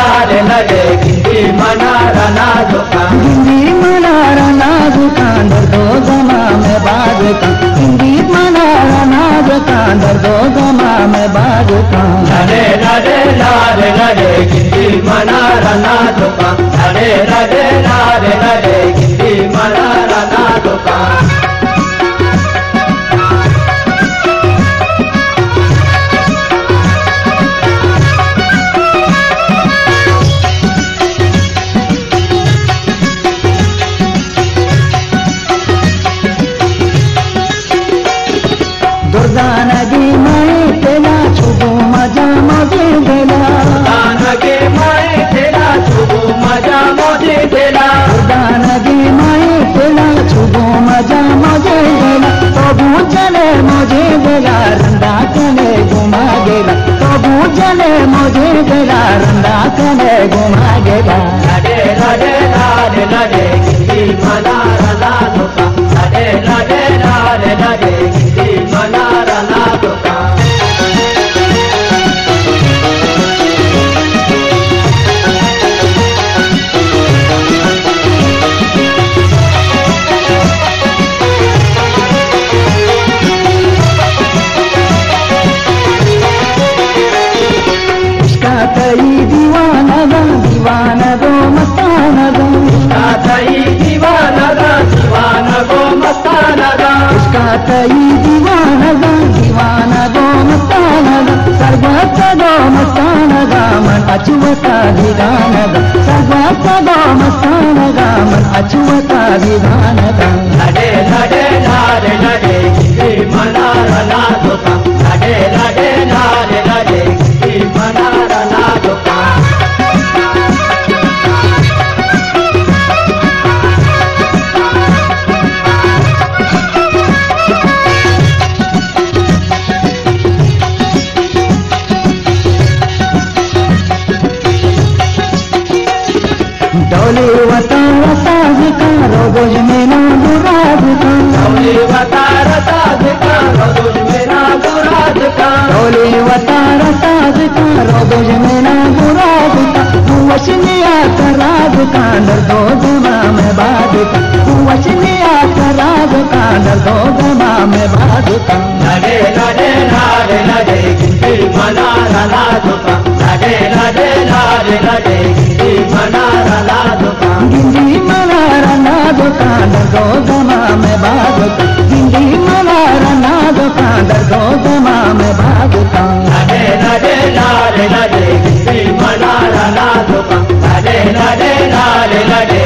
लारे लरे गिंदी मनारा नाजुका गिंदी मनारा नाजुका दर्दो गमा में बाजुका गिंदी मनारा नाजुका दर्दो गमा में बाजुका लरे लरे लारे लरे गिंदी मनारा नाजुका लरे लरे लारे लरे गिंदी मनारा नाजुका दुर्गानगी माए तेला छुबो मजा मजे देला दुर्गानगी माए तेला छुबो मजा मजे देला दुर्गानगी माए तेला छुबो मजा मजे देला तबु चले मजे देला रंदा कने घुमा गेला तबु चले मजे देला रंदा कने घुमा गेला लड़े लड़े लारे लड़े गिंदी मनारा नाजुका लड़े लड़े लारे लड़े गिंदी मनारा नाजुका इसका तई दीवाना गा दीवाना गो मस्ताना गा इसका तई दीवाना गा दीवाना गो मस्ताना गा इसका तई दीवाना गा दीवाना गो मस्ताना गा सर्वत गो मस्ताना गा मन अचुवता दीवाना गा सर्वत गो मस्ताना गा मन अचुवता दीवाना गा लड़े लड़े लारे लड़े गिंदी मनारा नाजुका लड़े लड़े लारे लड़े गिंदी मनारा नाजुका डोली वतार साज का रोज में ना दुराज का डोली वतार साज का रोज में ना दुराज का डोली वतार साज का रोज में ना दुराज का तू वचनिया कराज का दर्दो गमा में बाज का तू वचनिया कराज का दर्दो गमा में बाज का लड़े लड़े लारे लड़े गिंदी मनारा नाजुका लड़े लड़े लारे लड़े गिंदी मनारा नाजुका गिंदी मनारा नाजुका दर्दो गमा में बाज का गिंदी मनारा नाजुका दर्दो गमा में बाज का लड़े लड़े लारे लड़े गिंदी मनारा नाजुका लड़े लड़े लारे लड़े